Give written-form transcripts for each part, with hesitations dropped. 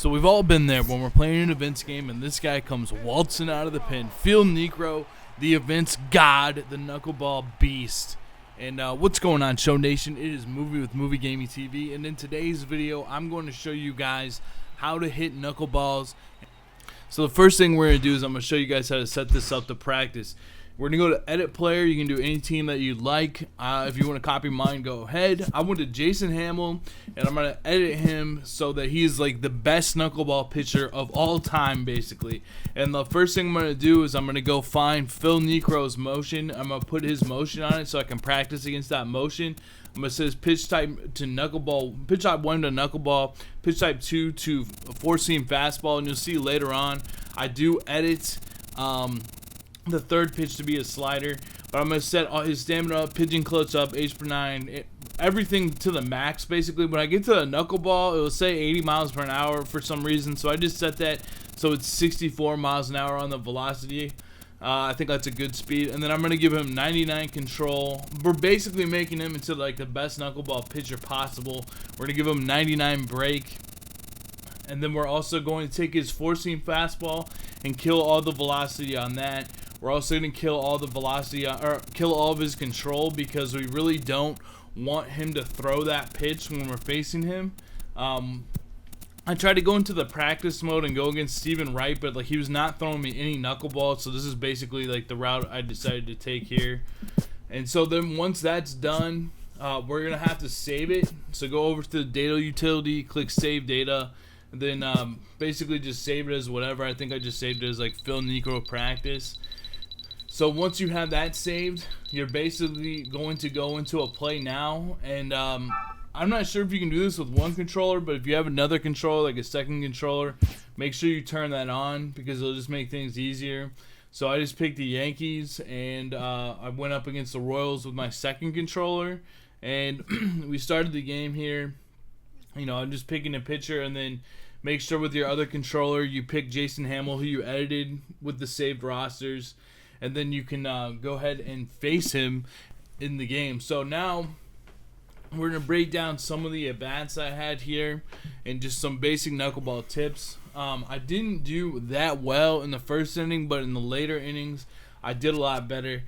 So we've all been there when we're playing an events game and this guy comes waltzing out of the pen. Phil Necro, the events god, the knuckleball beast. And what's going on, Show Nation? It is Movie with Movie Gaming TV, and in today's video I'm going to show you guys how to hit knuckleballs. So the first thing we're going to do is I'm going to show you guys how to set this up to practice. We're going to go to edit player. You can do any team that you'd like. If you want to copy mine, go ahead. I went to Jason Hamill, and I'm going to edit him so that he's like the best knuckleball pitcher of all time, basically. And the first thing I'm going to do is I'm going to go find Phil Necro's motion. I'm going to put his motion on it so I can practice against that motion. I'm going to say pitch type to knuckleball, pitch type 1 to knuckleball, pitch type 2 to four-seam fastball, and you'll see later on I do edit the third pitch to be a slider, but I'm going to set all his stamina up, pitching clutch up, H per 9, everything to the max basically. When I get to a knuckleball, it will say 80 miles per hour for some reason, so I just set that so it's 64 miles an hour on the velocity. I think that's a good speed. And then I'm going to give him 99 control. We're basically making him into like the best knuckleball pitcher possible. We're going to give him 99 break. And then we're also going to take his four-seam fastball and kill all the velocity on that. We're also going to kill all the velocity, or kill all of his control, because we really don't want him to throw that pitch when we're facing him. I tried to go into the practice mode and go against Steven Wright, but like he was not throwing me any knuckleballs, so this is basically like the route I decided to take here. And so then once that's done, we're going to have to save it. So go over to the data utility, click save data, and then basically just save it as whatever. I think I just saved it as like Phil Necro practice. So once you have that saved, you're basically going to go into a play now, and I'm not sure if you can do this with one controller, but if you have another controller, like a second controller, make sure you turn that on because it'll just make things easier. So I just picked the Yankees, and I went up against the Royals with my second controller, and we started the game here. You know, I'm just picking a pitcher, and then make sure with your other controller you pick Jason Hamill, who you edited with the saved rosters. And then you can go ahead and face him in the game. So now we're going to break down some of the at-bats I had here and just some basic knuckleball tips. I didn't do that well in the first inning, but in the later innings I did a lot better.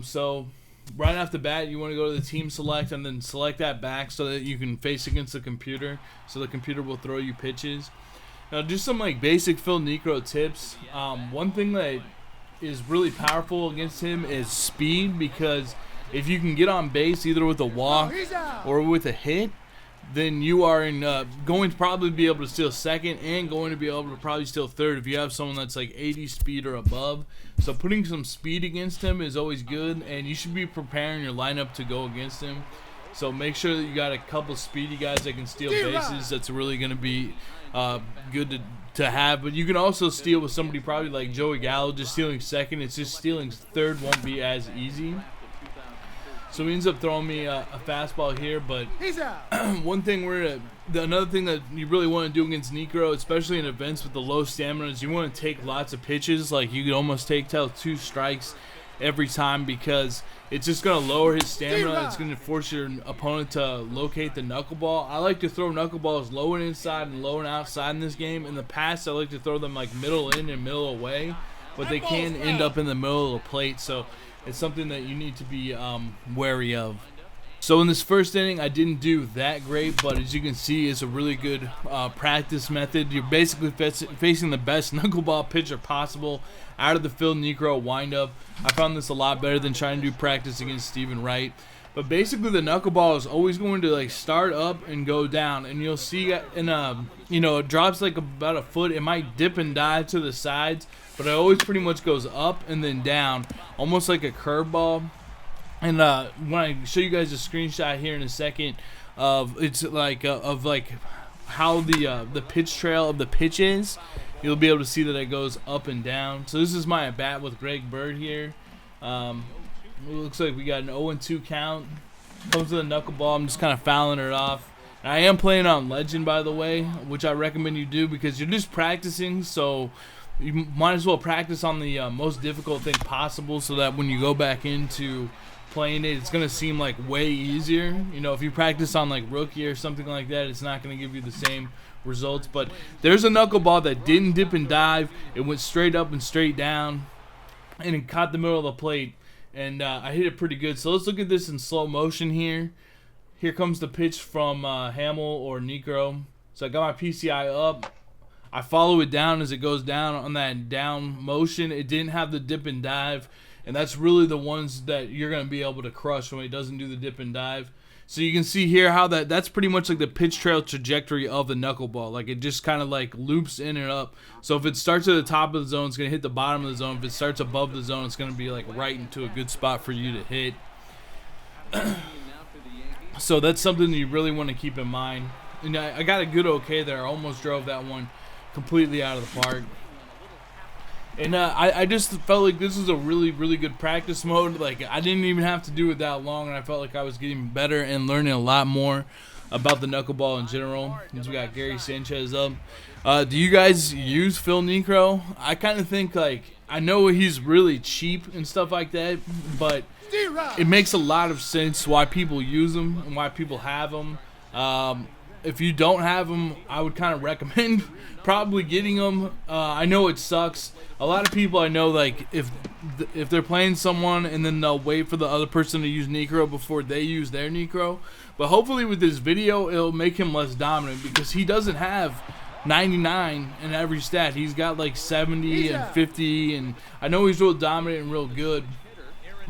So right off the bat, you want to go to the team select and then select that back so that you can face against the computer, so the computer will throw you pitches. Now just some like basic Phil Necro tips. One thing that is really powerful against him is speed, because if you can get on base either with a walk or with a hit, then you are going to probably be able to steal second and going to be able to probably steal third if you have someone that's like 80 speed or above. So putting some speed against him is always good, and you should be preparing your lineup to go against him. So make sure that you got a couple speedy guys that can steal bases. That's really going to be good to have. But you can also steal with somebody probably like Joey Gallo, just stealing second. It's just stealing third won't be as easy. So he ends up throwing me a fastball here. But one thing another thing that you really want to do against Necro, especially in events with the low stamina, is you want to take lots of pitches. Like you could almost take 2 strikes every time, because it's just going to lower his stamina. It's going to force your opponent to locate the knuckleball. I like to throw knuckleballs low and inside and low and outside in this game. In the past, I like to throw them like middle in and middle away, but they can end up in the middle of the plate, so it's something that you need to be wary of. So in this first inning, I didn't do that great, but as you can see, it's a really good practice method. You're basically facing the best knuckleball pitcher possible out of the Phil Necro windup. I found this a lot better than trying to do practice against Steven Wright. But basically, the knuckleball is always going to like start up and go down, and you'll see it drops like about a foot. It might dip and dive to the sides, but it always pretty much goes up and then down, almost like a curveball. And when I show you guys a screenshot here in a second of how the pitch trail of the pitch is, you'll be able to see that it goes up and down. So this is my at bat with Greg Bird here. It looks like we got an 0-2 count. Comes to the knuckleball. I'm just kind of fouling it off. And I am playing on Legend, by the way, which I recommend you do because you're just practicing. So you might as well practice on the most difficult thing possible, so that when you go back into playing it, it's going to seem like way easier. You know, if you practice on like Rookie or something like that, it's not going to give you the same results. But there's a knuckleball that didn't dip and dive. It went straight up and straight down, and it caught the middle of the plate. And I hit it pretty good. So let's look at this in slow motion here. Here comes the pitch from Hamill or Necro. So I got my PCI up. I follow it down as it goes down on that down motion. It didn't have the dip and dive. And that's really the ones that you're going to be able to crush when it doesn't do the dip and dive. So you can see here how that's pretty much like the pitch trail trajectory of the knuckleball. Like it just kind of like loops in and up. So if it starts at the top of the zone, it's going to hit the bottom of the zone. If it starts above the zone, it's going to be like right into a good spot for you to hit. So that's something that you really want to keep in mind. And I got a good okay there. I almost drove that one completely out of the park. And I just felt like this was a really, really good practice mode. Like, I didn't even have to do it that long, and I felt like I was getting better and learning a lot more about the knuckleball in general. As we got Gary Sanchez up. Do you guys use Phil Necro? I kind of think, like, I know he's really cheap and stuff like that, but it makes a lot of sense why people use them and why people have them. If you don't have them, I would kind of recommend probably getting them. I know it sucks. A lot of people I know, like, if they're playing someone and then they'll wait for the other person to use Necro before they use their Necro. But hopefully with this video, it'll make him less dominant because he doesn't have 99 in every stat. He's got like 70 and 50, and I know he's real dominant and real good.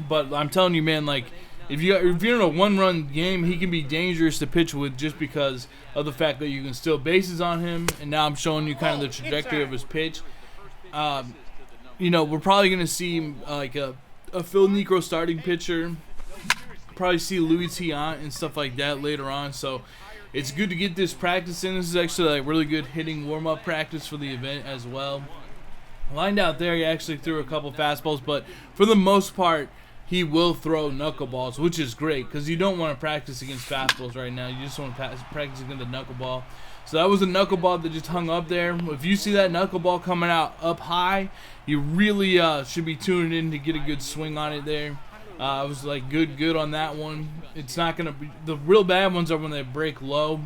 But I'm telling you, man, like, if you're in a one-run game, he can be dangerous to pitch with just because of the fact that you can steal bases on him. And now I'm showing you kind of the trajectory of his pitch. You know, we're probably going to see like a Phil Necro starting pitcher. Probably see Louis Tiant and stuff like that later on. So it's good to get this practice in. This is actually like really good hitting warm-up practice for the event as well. Lined out there, he actually threw a couple fastballs, but for the most part, he will throw knuckleballs, which is great because you don't want to practice against fastballs right now. You just want to practice against the knuckleball. So that was a knuckleball that just hung up there. If you see that knuckleball coming out up high, you really should be tuning in to get a good swing on it there. I was like good on that one. It's not going to be – the real bad ones are when they break low.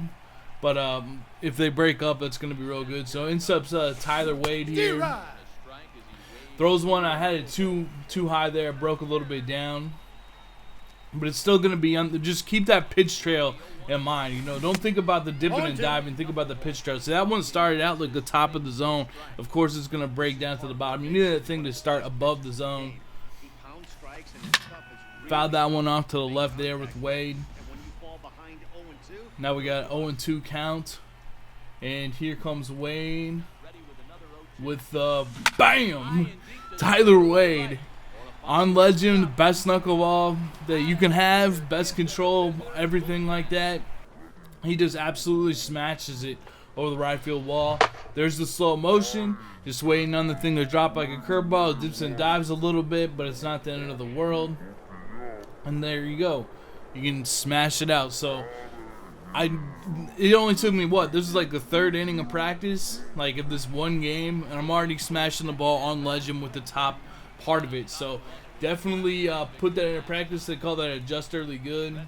But if they break up, that's going to be real good. So in-subs Tyler Wade here. Throws one. I had it too high there. Broke a little bit down. But it's still going to be – just keep that pitch trail in mind. You know, don't think about the dipping and diving. Think about the pitch trail. So that one started out like the top of the zone. Of course, it's going to break down to the bottom. You need that thing to start above the zone. Fouled that one off to the left there with Wade. Now we got 0-2 count. And here comes Wade with bam! Tyler Wade. On legend, best knuckleball that you can have, best control, everything like that. He just absolutely smashes it over the right field wall. There's the slow motion, just waiting on the thing to drop like a curveball. It dips and dives a little bit, but it's not the end of the world. And there you go. You can smash it out. So it only took me this is like the third inning of practice, like of this one game, and I'm already smashing the ball on legend with the top part of it. So definitely put that into practice. They call that a just early good.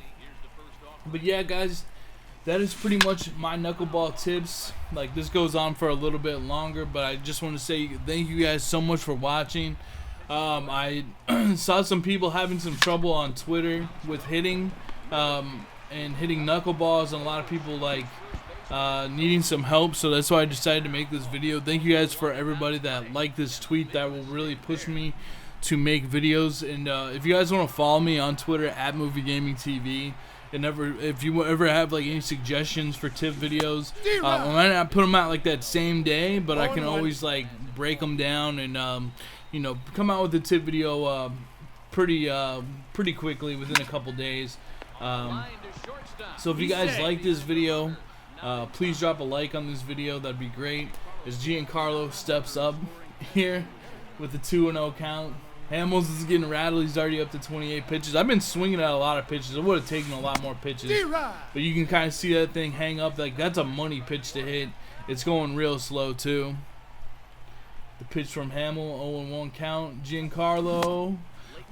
But yeah, guys, that is pretty much my knuckleball tips. Like, this goes on for a little bit longer, but I just want to say thank you guys so much for watching. I saw some people having some trouble on Twitter with hitting and hitting knuckleballs, and a lot of people like needing some help, so that's why I decided to make this video. Thank you guys for everybody that liked this tweet. That will really push me to make videos. And if you guys want to follow me on Twitter at @MovieGamingTV, and if you ever have like any suggestions for tip videos, I might not put them out like that same day, but I can always like break them down and you know, come out with a tip video pretty quickly within a couple days. So if you guys like this video, please drop a like on this video. That'd be great. As Giancarlo steps up here with the 2-0 count. Hamels is getting rattled. He's already up to 28 pitches. I've been swinging at a lot of pitches. It would have taken a lot more pitches. But you can kind of see that thing hang up. Like, that's a money pitch to hit. It's going real slow, too. The pitch from Hamill, 0-1 count. Giancarlo.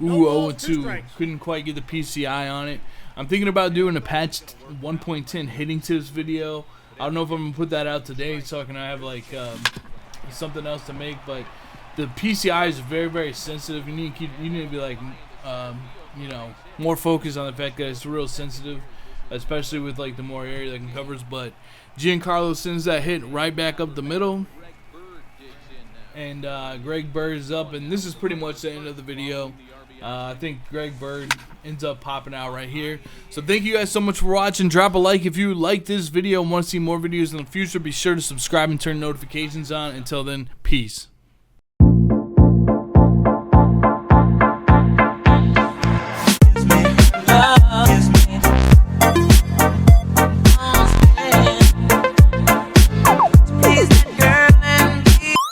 Ooh, 0-2. Couldn't quite get the PCI on it. I'm thinking about doing a patched 1.10 hitting tips video I don't know if I'm gonna put that out today, so I can have like something else to make. But the PCI is very, very sensitive. You need to be like, you know, more focused on the fact that it's real sensitive, especially with like the more area that can covers. But Giancarlo sends that hit right back up the middle, and Greg Bird is up, and this is pretty much the end of the video. I think Greg Bird ends up popping out right here. So thank you guys so much for watching. Drop a like if you like this video and want to see more videos in the future. Be sure to subscribe and turn notifications on. Until then, peace.